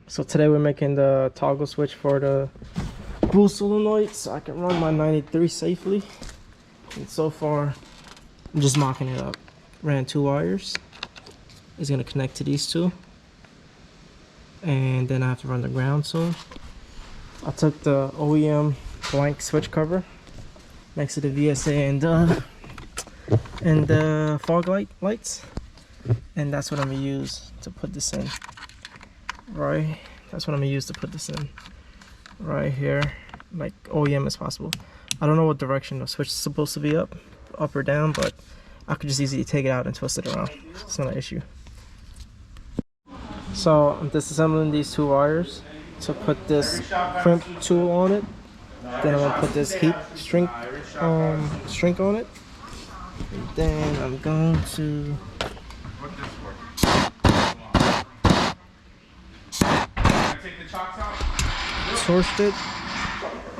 So today we're making the toggle switch for the boost solenoid so I can run my 93 safely. And so far, I'm just mocking it up. Ran 2 wires. It's gonna connect to these 2. And then I have to run the ground soon. I took the OEM blank switch cover next to the VSA and the fog lights. And that's what I'm gonna use to put this in. Right, that's what I'm gonna use to put this in right here, like OEM as possible. I don't know what direction the switch is supposed to be, up or down, but I could just easily take it out and twist it around. It's not an issue. So I'm disassembling these 2 wires to put this crimp tool on it. Then I'm gonna put this heat shrink on it. And then I'm going to torched it,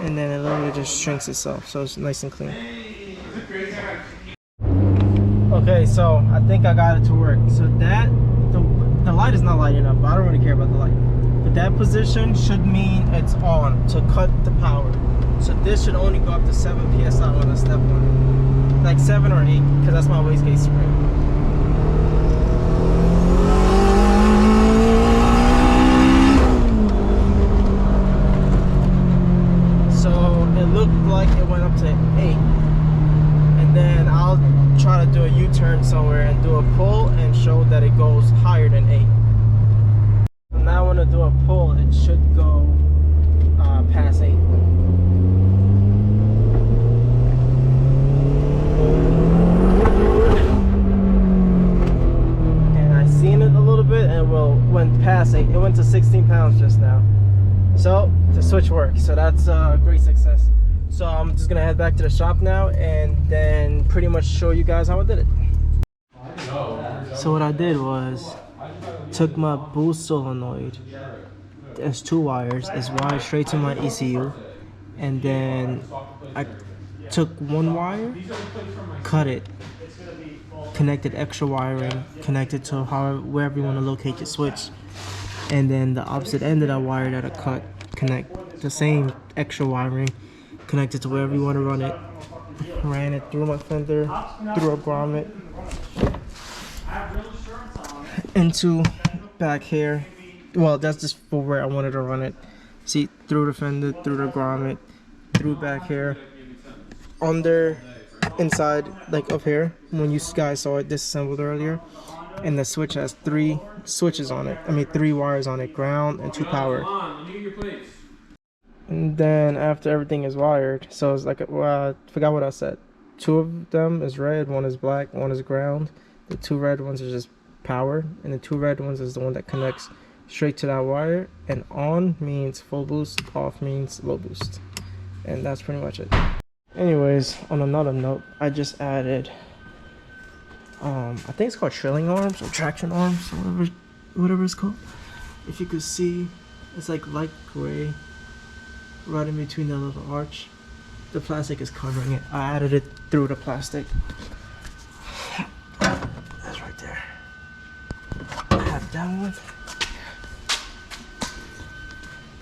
and then it literally just shrinks itself, so it's nice and clean. Okay, so I think I got it to work. So that the light is not lighting up, but I don't really care about the light. But that position should mean it's on to cut the power. So this should only go up to 7 psi on a step one, like 7 or 8, because that's my wastegate spring. Like it went up to 8, and then I'll try to do a U-turn somewhere and do a pull and show that it goes higher than 8. So now when I do a pull, it should go past 8. And I seen it a little bit, and went past 8. It went to 16 pounds just now. So the switch works. So that's a great success. So I'm just gonna head back to the shop now and then pretty much show you guys how I did it. So what I did was took my boost solenoid, there's 2 wires, it's wired straight to my ECU, and then I took 1 wire, cut it, connected extra wiring, connected to wherever you want to locate your switch, and then the opposite end of that wire that I cut, connect the same extra wiring, connected to wherever you want to run it. Ran it through my fender, through a grommet, into back here. Well, that's just for where I wanted to run it. See, through the fender, through the grommet, through back here, under, inside, like up here. When you guys saw it disassembled earlier, and the switch has 3 switches on it. I mean 3 wires on it, ground and 2 power. And then after everything is wired, so it's like, I forgot what I said. 2 of them is red, 1 is black, 1 is ground. The 2 red ones are just power, and the 2 red ones is the one that connects straight to that wire. And on means full boost, off means low boost. And that's pretty much it. Anyways, on another note, I just added, I think it's called trailing arms or traction arms, or whatever it's called. If you could see, it's like light gray. Right in between the little arch. The plastic is covering it. I added it through the plastic. That's right there. I have that one.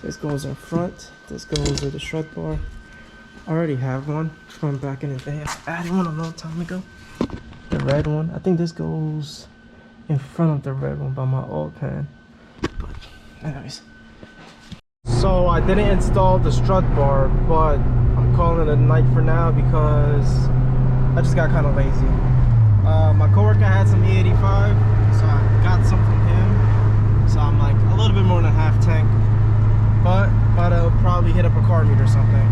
This goes in front. This goes with the strut bar. I already have one from back in the day. I added one a long time ago. The red one. I think this goes in front of the red one by my old pan. But anyways. So I didn't install the strut bar, but I'm calling it a night for now because I just got kind of lazy. My coworker had some E85, so I got some from him. So I'm like a little bit more than half tank, but I'll probably hit up a car meet or something